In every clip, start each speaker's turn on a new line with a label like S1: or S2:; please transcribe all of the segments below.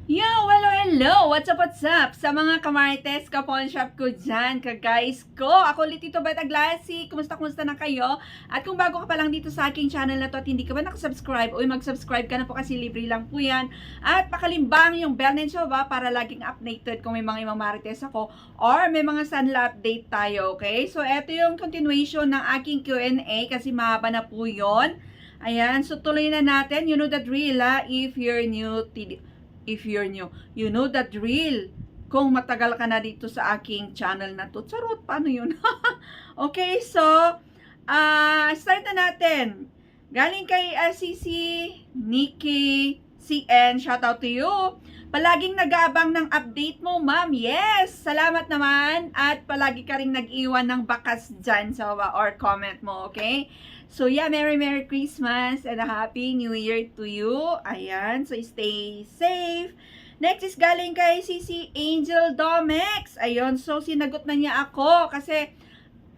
S1: Yo, hello, hello! What's up, what's up? Sa mga kamarites, ka-pawn shop ko dyan, ka-guys ko. Ako ulit ito, Beta Glassy. Kumusta na kayo? At kung bago ka pa lang dito sa aking channel na to at hindi ka ba nakasubscribe, uy, mag-subscribe ka na po kasi libre lang po yan. At pakalimbang yung bell nensyo ba para laging updated kung may mga ibang marites ako or may mga sanla update tayo, okay? So, eto yung continuation ng aking Q&A kasi mahaba na po yun. Ayan, so tuloy na natin. You know the drill, if you're new, you know the drill. Kung matagal ka na dito sa aking channel na to, charot, paano yun? Okay, so, start na natin. Galing kay LCC, Nikki, CN, shout out to you. Palaging nag-aabang ng update mo, ma'am. Yes! Salamat naman. At palagi ka rin nag-iwan ng bakas dyan sa or comment mo, okay? So, yeah, Merry Christmas and a Happy New Year to you. Ayan, so stay safe. Next is galing kay CC Angel Domex. Ayun, so sinagot na niya ako kasi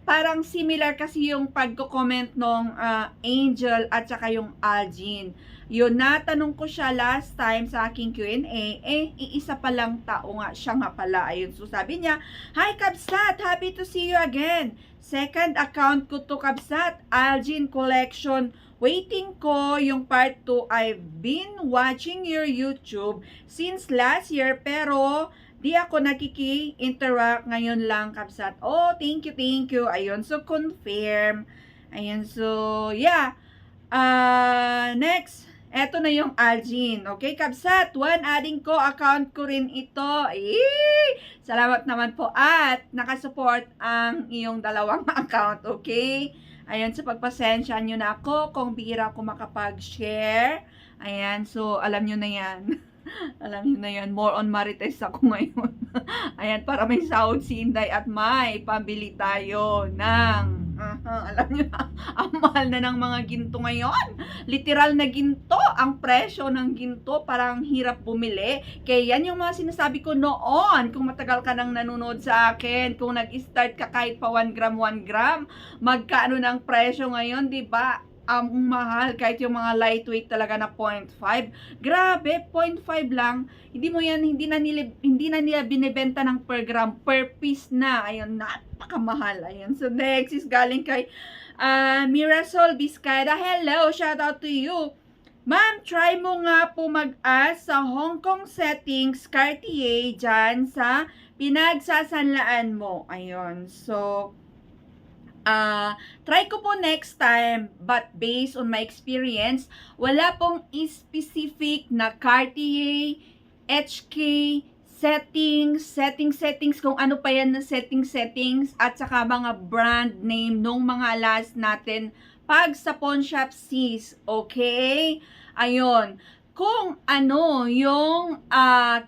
S1: parang similar kasi yung pagko-comment nung Angel at saka yung Algin. Yun, natanong ko siya last time sa aking Q&A, iisa pa lang tao nga siya nga pala. Ayun, so sabi niya, "Hi Kabsat, happy to see you again. Second account ko to Kabsat, Algin Collection. Waiting ko yung part 2. I've been watching your YouTube since last year pero di ako nakiki-interact ngayon lang, Kabsat." Oh, thank you. Ayun, so confirm. Ayun, so yeah. Next, eto na yung Algin. Okay, Kabsat, adding ko, account ko rin ito. Salamat naman po at nakasupport ang iyong dalawang account, okay? Ayan, so pagpasensya nyo na ako kung bihira ako makapag-share. Ayan, so alam nyo na yan. Alam nyo na yan, more on marites ako ngayon. Ayan, para may sahod si Inday at may pambili tayo ng alam nyo na, ang mahal na ng mga ginto ngayon. Literal na ginto, ang presyo ng ginto, parang hirap bumili. Kaya yan yung mga sinasabi ko noon, kung matagal ka nang nanonood sa akin, kung nag-start ka kahit pa 1 gram, magkaano ng presyo ngayon, di ba? Mahal, kahit yung mga lightweight talaga na 0.5. Grabe, 0.5 lang. Hindi na nila binebenta ng per gram, per piece na. Ayun, napakamahal. Ayun. So next is galing kay Mirasol Vizcaya. Hello, shout out to you. Ma'am, try mo nga po mag-ask sa Hong Kong settings Cartier dyan sa pinagsasanlaan mo. Ayun. So, try ko po next time, but based on my experience, wala pong specific na Cartier, HK, settings, kung ano pa yan na settings, at saka mga brand name nung mga alas natin pag sa pawn shop sees, okay? Ayun. Kung ano yung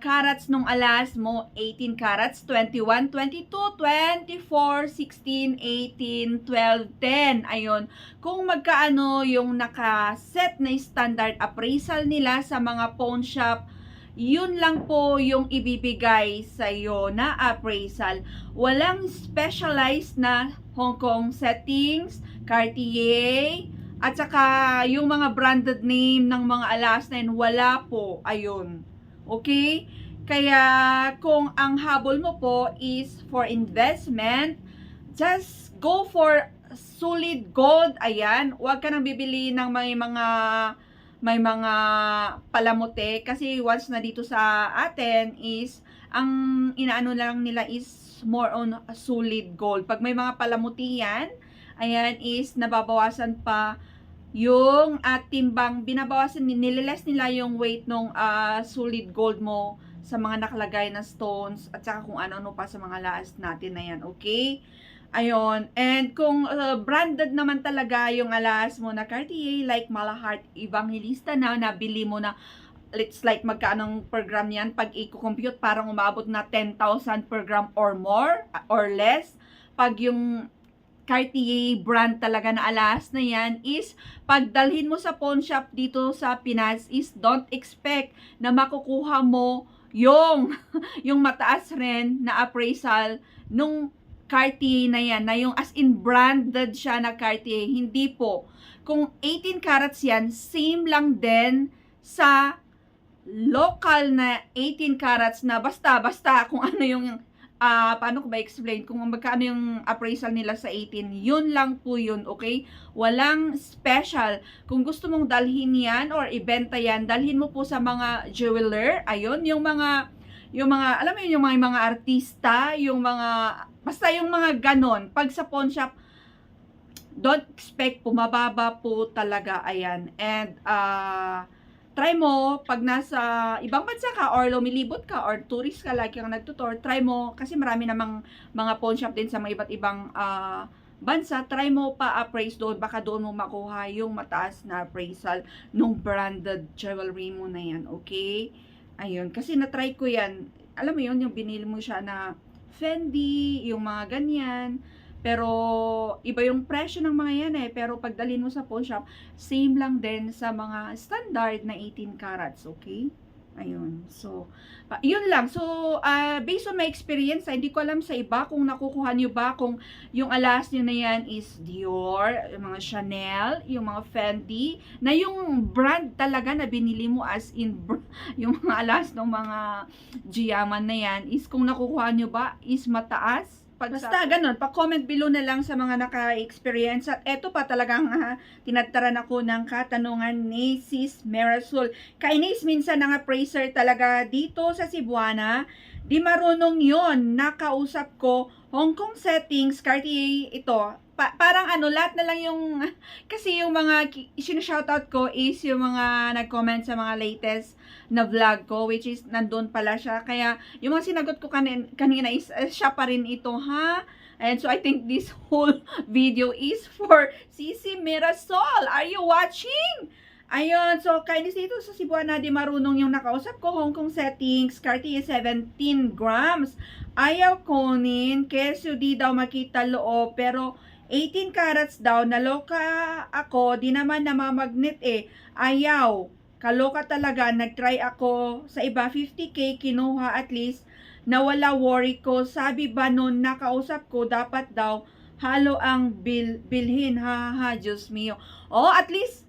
S1: carats nung alas mo, 18 carats, 21, 22, 24, 16, 18, 12, 10. Ayun. Kung magkaano yung nakaset na standard appraisal nila sa mga pawn shop, yun lang po yung ibibigay sa iyo na appraisal. Walang specialized na Hong Kong settings, Cartier, at saka yung mga branded name ng mga alas na yun, wala po. Ayun. Okay? Kaya kung ang habol mo po is for investment, just go for solid gold. Ayan. Huwag ka nang bibili ng may mga palamuti kasi once na dito sa atin is ang inaano lang nila is more on solid gold. Pag may mga palamuti yan, ayan, is nababawasan pa yung timbang, binabawasan, nililes nila yung weight ng solid gold mo sa mga nakalagay na stones at saka kung ano-ano pa sa mga laas natin na yan, okay? Ayun, and kung branded naman talaga yung alas mo na Cartier, like Malahart Evangelista na nabili mo na, let's like magkano per gram yan, pag i-compute parang umabot na 10,000 per gram or more or less. Pag yung Cartier brand talaga na alas na yan is pagdalhin mo sa pawn shop dito sa Pinas is don't expect na makukuha mo yung yung mataas rin na appraisal nung Cartier na yan, na yung as in branded siya na Cartier. Hindi po. Kung 18 carats yan, same lang din sa local na 18 carats na basta kung ano yung paano ko ba explain kung magkano yung appraisal nila sa 18, yun lang po yun, okay? Walang special. Kung gusto mong dalhin yan or ibenta yan, dalhin mo po sa mga jeweler, ayun, yung mga, alam mo yun, yung mga artista, yung mga, basta yung mga ganon. Pag sa pawn shop, don't expect po, mababa po talaga, ayan. And, try mo, pag nasa ibang bansa ka, or lumilibot ka, or tourist ka, like yung nagtutor, try mo, kasi marami namang mga pawn shop din sa mga iba't ibang bansa, try mo pa-appraise doon, baka doon mo makuha yung mataas na appraisal nung branded jewelry mo na yan, okay? Ayun, kasi na-try ko yan, alam mo yun, yung binili mo siya na Fendi, yung mga ganyan, pero iba yung presyo ng mga yan eh. Pero pagdalhin mo sa pawn shop, same lang din sa mga standard na 18 carats, okay? Ayun. So, yun lang. So, based on my experience, hindi ko alam sa iba kung nakukuha nyo ba kung yung alas nyo na yan is Dior, yung mga Chanel, yung mga Fendi, na yung brand talaga na binili mo as in yung mga alas ng mga Giaman na yan is kung nakukuha nyo ba is mataas. Basta ganun, pa-comment below na lang sa mga naka-experience. At eto pa talagang tinataran ako ng katanungan ni Sis Merasol. Kainis minsan ng appraiser talaga dito sa Cebuana. Di marunong yon. Nakausap ko, Hong Kong settings, Cartier ito. Parang ano, lahat na lang yung, kasi yung mga sinashoutout ko is yung mga nag-comment sa mga latest na vlog ko, which is nandun pala siya. Kaya yung mga sinagot ko kanina is siya pa rin ito, ha? And so I think this whole video is for Sisi Mirasol. Are you watching? Ayun, so kainis dito sa Cebuana, di marunong yung nakausap ko, Hong Kong settings, Cartier 17 grams. Ayaw kunin, keso di daw makita loob, pero 18 carats daw, naloka ako, di naman namamagnet eh. Ayaw, kaloka talaga, nagtry ako sa iba, 50k, kinuha at least, nawala worry ko. Sabi ba nun, nakausap ko, dapat daw, halo ang bilhin, ha, Diyos mio. Oh, at least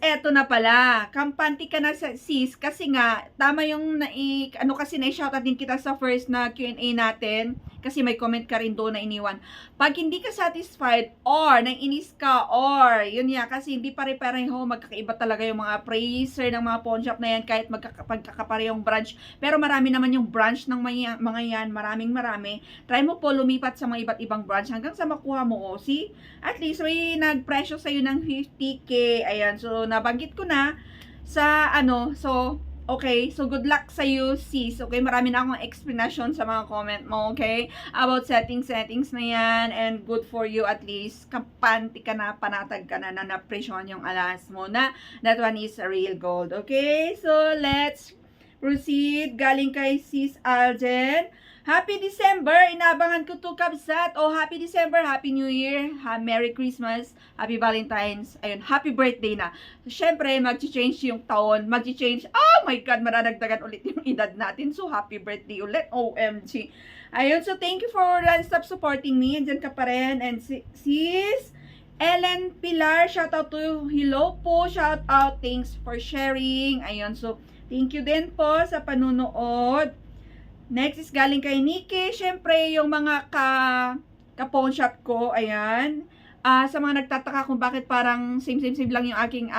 S1: eto na pala. Kampante ka na sa sis kasi nga tama yung kasi na-shoutout din kita sa first na Q&A natin kasi may comment ka rin doon na iniwan. Pag hindi ka satisfied or naiinis ka or yun nga kasi hindi pare-pareho, magkakaiba talaga yung mga appraiser ng mga pawn shop na yan kahit magkakaparehong branch. Pero marami naman yung branch ng mga yan, marami. Try mo po lumipat sa mga iba't ibang branch hanggang sa makuha mo. O, see? At least may nagpresyo sa'yo ng 50k. Ayan, so nabanggit ko na sa so okay, so good luck sa you sis, okay, marami na akong explanation sa mga comment mo, okay, about settings na yan, and good for you, at least kampante ka na, panatag ka na napresyon yung alas mo na that one is real gold, okay, so let's proceed. Galing kay sis Alden, Happy December! Inabangan ko to, kabsat. Oh, Happy December, Happy New Year, Merry Christmas, Happy Valentine's, ayun, Happy Birthday na. Siyempre, mag-change yung taon, mag-change, oh my God, maradagdagan ulit yung edad natin. So, Happy Birthday ulit, OMG. Ayun, so thank you for stop supporting me. Andyan ka pa rin. And sis Ellen Pilar, shout out to you. Hello po, shout out. Thanks for sharing. Ayun, so thank you din po sa panunood. Next is galing kay Nikki. Siyempre, yung mga ka-pawn shop ko, ayan. Sa mga nagtataka kung bakit parang same lang yung aking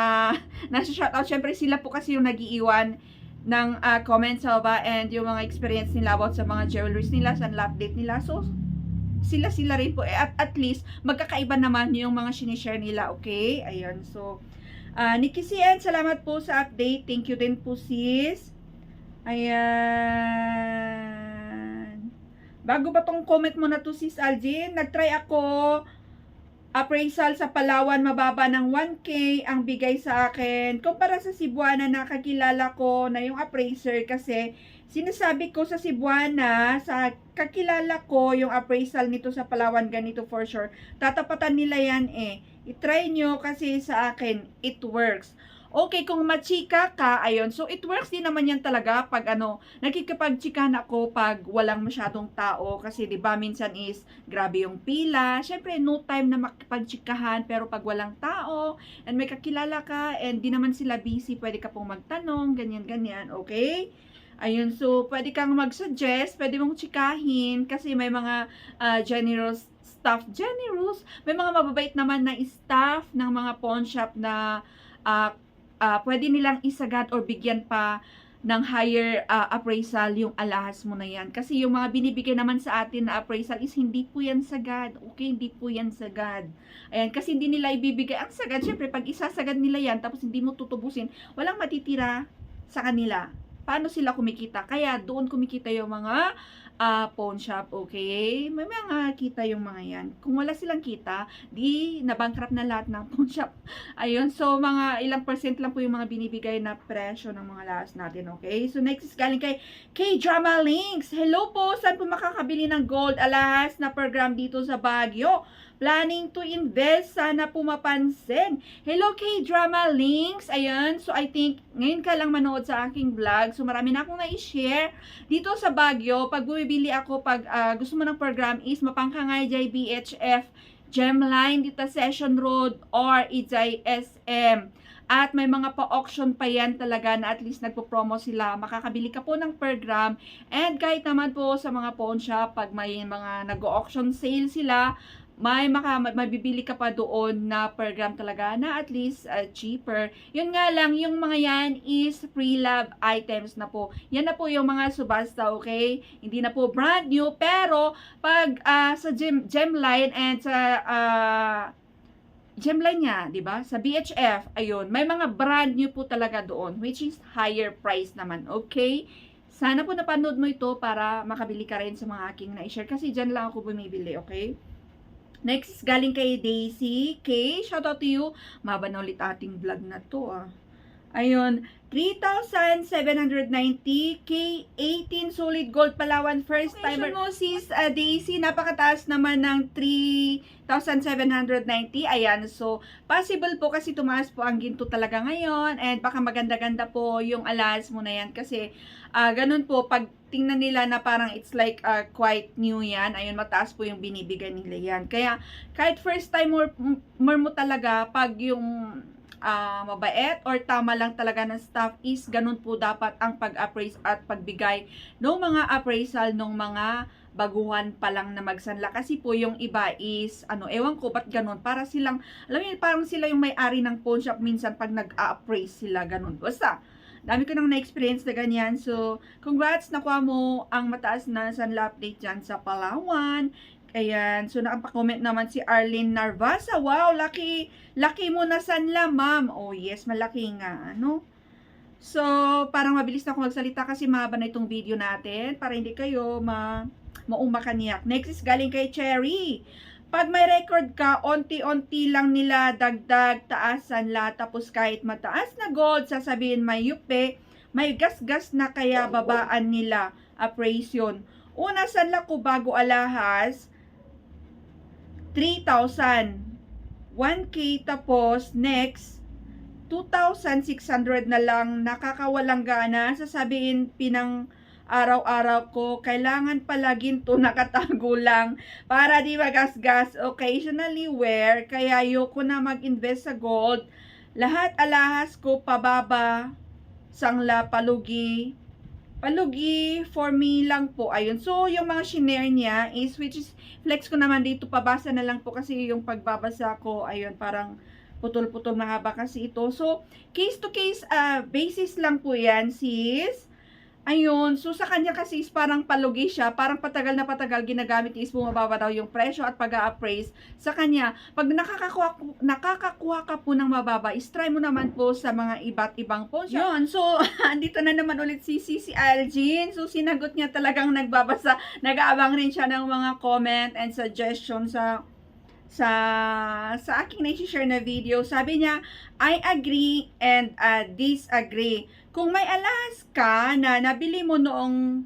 S1: nasa shoutout. Siyempre, sila po kasi yung nag-iiwan ng comments sa baba and yung mga experience nila about sa mga jewelries nila, sa love date nila. So, sila rin po. At least, magkakaiba naman yung mga sinishare nila, okay? Ayan, so, Nikki CN, salamat po sa update. Thank you din po, sis. Ayan. Bago ba tong comment mo na to, sis Algin? Nagtry ako appraisal sa Palawan, mababa ng 1K ang bigay sa akin. Kumpara sa Cebuana, nakakilala ko na yung appraiser kasi sinasabi ko sa Cebuana, sa kakilala ko yung appraisal nito sa Palawan, ganito for sure. Tatapatan nila yan eh. I-try nyo kasi sa akin, it works. Okay, kung machika ka, ayun, so it works din naman yan talaga pag nakikipagchikahan ako pag walang masyadong tao kasi 'di ba minsan is grabe yung pila. Syempre no time na makipagchikahan pero pag walang tao and may kakilala ka and di naman sila busy, pwede ka pong magtanong, ganyan, okay? Ayun, so pwede kang mag-suggest, pwede mong chikahin kasi may mga generous staff, generous, may mga mababait naman na staff ng mga pawn shop na pwede nilang isagad or bigyan pa ng higher appraisal yung alahas mo na yan. Kasi yung mga binibigay naman sa atin na appraisal is hindi po yan sagad. Okay, hindi po yan sagad. Ayan, kasi hindi nila ibibigay ang sagad. Siyempre, pag isasagad nila yan, tapos hindi mo tutubusin, walang matitira sa kanila. Paano sila kumikita? Kaya doon kumikita yung mga pawn shop, okay? May mga kita yung mga yan. Kung wala silang kita, di nabankrupt na lahat ng pawn shop. Ayun, so mga ilang percent lang po yung mga binibigay na presyo ng mga lahas natin, okay? So next is galing kay K-Drama Links. Hello po, saan po makakabili ng gold alahas na per gram dito sa Baguio? Planning to invest, sana po mapansin. Hello K-Drama Links. Ayan, so I think ngayon ka lang manood sa aking vlog. So marami na akong na-share dito sa Baguio. Pag bumibili ako, pag gusto mo ng program is Mapangkangay BHF Gemline dito Session Road or Ijay SM. At may mga pa-auction pa yan talaga na at least nagpo-promo sila. Makakabili ka po ng per gram. And kahit naman po sa mga pawn shop, pag may mga nag-auction sale sila, may mabibili ka pa doon na per gram talaga na at least cheaper. Yun nga lang, yung mga yan is pre-love items na po. Yan na po yung mga subasta, okay? Hindi na po brand new, pero pag sa Gemline and sa Gemline niya, 'di ba? Sa BHF, ayun, may mga brand new po talaga doon, which is higher price naman, okay? Sana po napanood mo ito para makabili ka rin sa mga aking na-share kasi dyan lang ako bumibili, okay? Next, galing kay Daisy K. Shoutout to you. Maba na ulit ating vlog na to, Ayun, 3,790 K18 solid gold Palawan first timer. Mo sis Daisy, napakataas naman ng 3,790. Ayan, so possible po kasi tumaas po ang ginto talaga ngayon and baka maganda-ganda po yung alahas mo na yan kasi ganun po pag tingnan nila na parang it's like quite new yan. Ayun, mataas po yung binibigay nila yan. Kaya kahit first time more mo talaga pag yung mabait or tama lang talaga ng staff is ganun po dapat ang pag-appraise at pagbigay ng mga appraisal ng mga baguhan pa lang na magsanla. Kasi po yung iba is, ewan ko ba't ganun, para silang, alam mo yun, parang sila yung may-ari ng pawn shop minsan pag nag-appraise sila, ganun. Basta, dami ko nang na-experience na ganyan. So, congrats, nakuha mo ang mataas na sanla update dyan sa Palawan. Ayan, so nakapa-comment naman si Arlene Narvasa. Wow, laki mo na sanla, ma'am. Oh yes, malaki nga, So, parang mabilis na ako magsalita kasi mahaba na itong video natin para hindi kayo maumakaniyak. Next is galing kay Cherry. Pag may record ka, onti-onti lang nila dagdag taas sanla, tapos kahit mataas na gold, sasabihin may yupe, may gas-gas na kaya babaan nila appraisal. Una sanla ko bago alahas, 3,000. 1K tapos next 2,600 na lang, nakakawalang gana. Sasabihin pinang araw-araw ko, kailangan palaging to nakatago lang para di magasgas. Occasionally wear, kaya ayoko na mag-invest sa gold. Lahat alahas ko pababa, sangla, palugi for me lang po. Ayun. So, yung mga shinare niya is, which is, flex ko naman dito, pabasa na lang po kasi yung pagbabasa ko, ayun, parang putol-putol mahaba kasi ito. So, case to case basis lang po yan, sis. Ayun, so sa kanya kasi is parang palugi siya, parang patagal na patagal ginagamit is bumababa daw yung presyo at pag-a-appraise sa kanya. Pag nakakakuha ka po ng mababa, is try mo naman po sa mga iba't ibang pawn shop. Yun, so andito na naman ulit si Algin. So sinagot niya talagang nagbabasa, nag-aabang rin siya ng mga comment and suggestion sa aking na-share na video. Sabi niya, I agree and disagree. Kung may alahas ka na nabili mo noong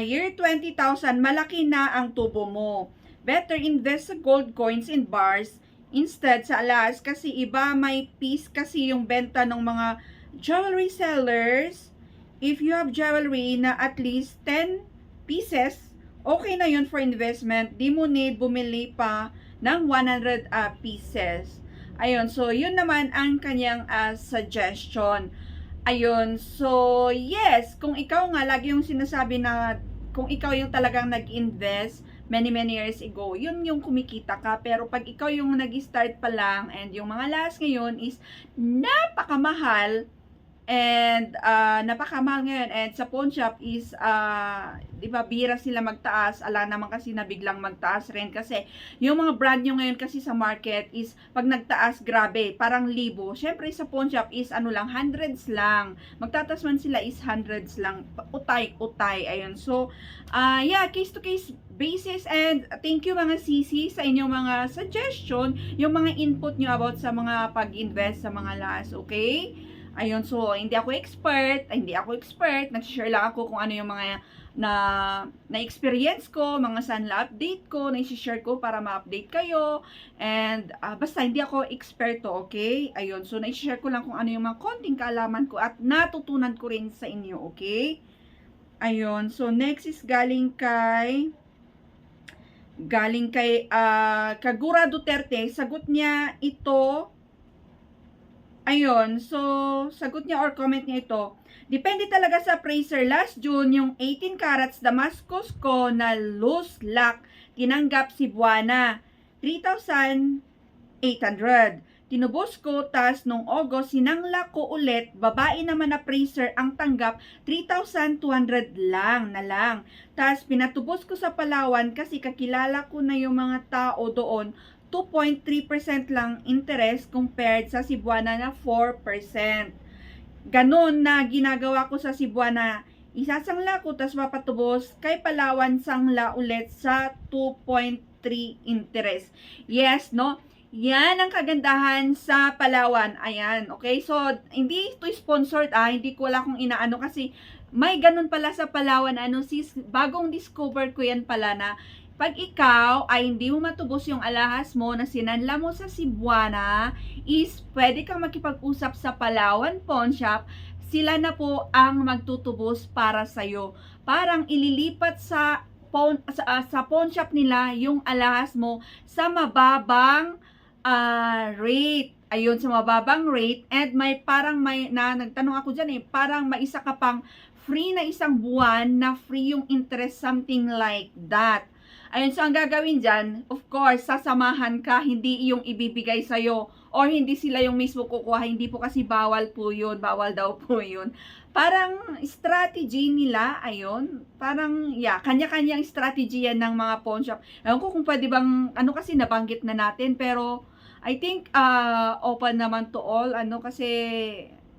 S1: year 20,000, malaki na ang tubo mo. Better invest sa gold coins and bars. instead sa alahas kasi iba may piece kasi yung benta ng mga jewelry sellers. If you have jewelry na at least 10 pieces, okay na yun for investment. Di mo need bumili pa ng 100 pieces. Ayun, so yun naman ang kanyang suggestion. Ayun, so yes, kung ikaw nga lagi yung sinasabi na kung ikaw yung talagang nag-invest many years ago, yun yung kumikita ka. Pero pag ikaw yung nag-start pa lang and yung mga last ngayon is napakamahal, and napakamahal ngayon, and sa pawn shop is di ba bira sila magtaas, ala naman kasi na biglang magtaas rin kasi yung mga brand nyo ngayon kasi sa market is pag nagtaas grabe, parang libo. Syempre sa pawn shop is ano lang, hundreds lang, magtatas man sila is hundreds lang, utay, ayun. So yeah, case to case basis, and thank you mga sisi sa inyong mga suggestion, yung mga input nyo about sa mga pag-invest sa mga last, okay? Ayun, so hindi ako expert, nag-share lang ako kung ano yung mga na-experience ko, mga sanla update ko, na-share ko para ma-update kayo, and basta hindi ako eksperto, okay? Ayun, so na-share ko lang kung ano yung mga konting kaalaman ko at natutunan ko rin sa inyo, okay? Ayun, so next is galing kay Kagura Duterte. Sagot niya ito. Ayun, so sagot niya or comment niya ito. Depende talaga sa appraiser. Last June, yung 18 carats Damascus ko na loose lock, tinanggap si Buwana, 3,800. Tinubos ko, tas nung August, sinangla ko ulit, babae naman na appraiser ang tanggap, 3,200 lang na lang. Tas pinatubos ko sa Palawan kasi kakilala ko na yung mga tao doon, 2.3% lang interest compared sa Cebuana na 4%. Ganon na ginagawa ko sa Cebuana. Isasangla ko, tas mapatubos kay Palawan sangla ulit sa 2.3 interest. Yes, no? Yan ang kagandahan sa Palawan. Ayan, okay? So, hindi ito sponsored, hindi ko wala kong inaano kasi may ganun pala sa Palawan. Bagong discover ko yan pala na pag ikaw ay hindi mo matubos yung alahas mo na sinanla mo sa Cebuana, is pwede kang makipag-usap sa Palawan Pawn Shop. Sila na po ang magtutubos para sa'yo. Parang ililipat sa pawn shop nila yung alahas mo sa mababang rate. Ayun, sa mababang rate. And nagtanong ako dyan parang may isa ka pang free na isang buwan na free yung interest, something like that. Ayun, so ang gagawin dyan, of course, sasamahan ka, hindi yung ibibigay sa'yo, or hindi sila yung mismo kukuha, hindi po kasi bawal po yun, bawal daw po yun. Parang strategy nila, ayun, parang, kanya-kanyang strategy yan ng mga pawn shop. Ewan ko kung pwede bang, kasi nabanggit na natin, pero I think, open naman to all, kasi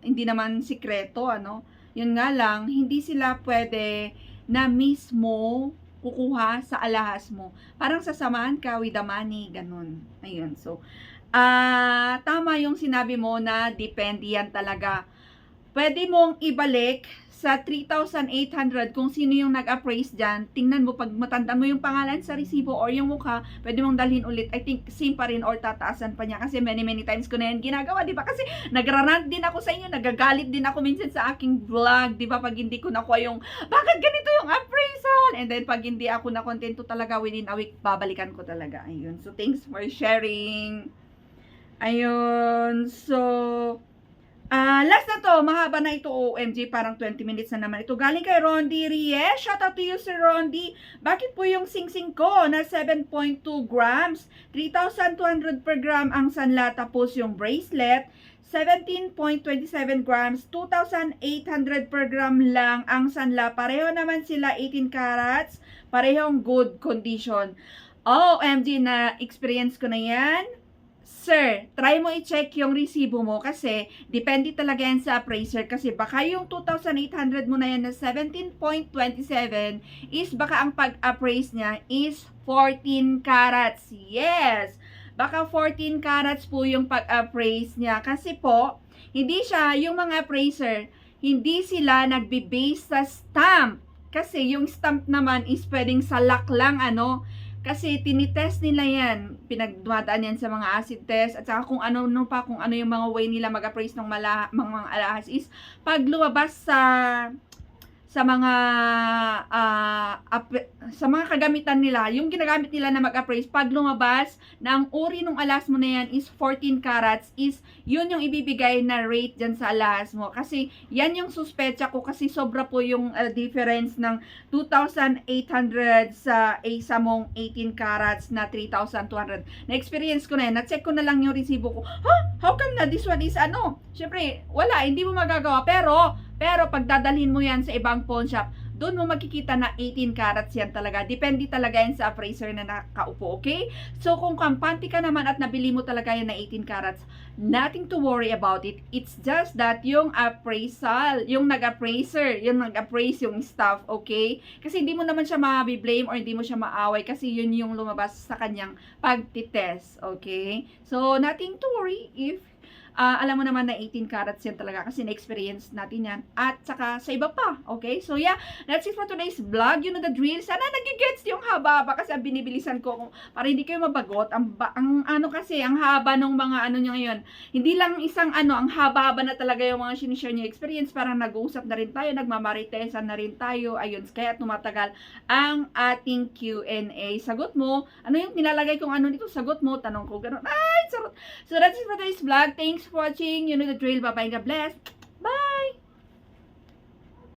S1: hindi naman sikreto, yun nga lang, hindi sila pwede na mismo kukuha sa alahas mo. Parang sasamahan ka with the money, ganun. Ayun, so, tama yung sinabi mo na depende yan talaga. Pwede mong ibalik sa 3,800 kung sino yung nag-appraise dyan. Tingnan mo, pag matanda mo yung pangalan sa resibo or yung mukha, pwede mong dalhin ulit. I think same pa rin or tataasan pa niya kasi many times ko na yan ginagawa, di ba? Kasi nagrarant din ako sa inyo, nagagalit din ako minsan sa aking vlog, di ba? Pag hindi ko nakuha yung, bakit ganito yung appraisal? And then pag hindi ako nakontento talaga within a week, babalikan ko talaga. Ayun. So thanks for sharing. Ayun. So, last na to, mahaba na ito, OMG, parang 20 minutes na naman ito. Galing kay Rondi Ries. Shout out to you, Sir Rondi. Bakit po yung sing-sing ko na 7.2 grams, 3,200 per gram ang sanla, tapos yung bracelet, 17.27 grams, 2,800 per gram lang ang sanla. Pareho naman sila, 18 carats, parehong good condition. OMG, na experience ko na yan. Sir, try mo i-check yung resibo mo kasi depende talaga yan sa appraiser kasi baka yung 2,800 mo na yan na 17.27 is baka ang pag-appraise niya is 14 carats. Yes! Baka 14 carats po yung pag-appraise niya kasi po, hindi siya, yung mga appraiser, hindi sila nagbe-base sa stamp. Kasi yung stamp naman is pwedeng sa lock lang, Kasi tinitest nila yan, pinagdumadaan yan sa mga acid test, at saka kung ano yung mga way nila mag-appraise ng mga alahas is, pag lumabas sa mga sa mga kagamitan nila, yung ginagamit nila na mag-appraise, pag lumabas na ang uri ng alahas mo na yan is 14 carats, is yun yung ibibigay na rate dyan sa alahas mo. Kasi yan yung suspecha ko, kasi sobra po yung difference ng 2,800 sa isa mong 18 carats na 3,200. Na-experience ko na yan, na-check ko na lang yung resibo ko. How come na this one is Syempre, wala, hindi mo magagawa. Pero pag dadalhin mo yan sa ibang pawn shop, doon mo makikita na 18 carats yan talaga. Depende talaga yan sa appraiser na nakaupo, okay? So, kung kampante ka naman at nabili mo talaga yan na 18 carats, nothing to worry about it. It's just that yung appraisal, yung nag-appraiser, yung nag-appraise yung staff, okay? Kasi hindi mo naman siya ma-blame or hindi mo siya maaway kasi yun yung lumabas sa kanyang pagtitest, okay? So, nothing to worry if alam mo naman na 18 carats yan talaga kasi na-experience natin yan. At saka sa iba pa. Okay? So yeah, that's it for today's vlog. You know the drill. Sana nagigets yung haba-haba kasi ang binibilisan ko para hindi kayo mabagot. Ang kasi, ang haba ng mga nyo ngayon. Hindi lang isang ang haba-haba na talaga yung mga sinishare nyo experience. Parang nag-uusap na rin tayo, nagmamaritesan na rin tayo. Ayun, kaya tumatagal ang ating Q&A. Sagot mo. Ano yung nilalagay kong dito? Sagot mo. Tanong ko. Ganun. Ay, sarot. So that's it for today's vlog. Thanks for watching. You know the drill. Bye-bye. God bless. Bye!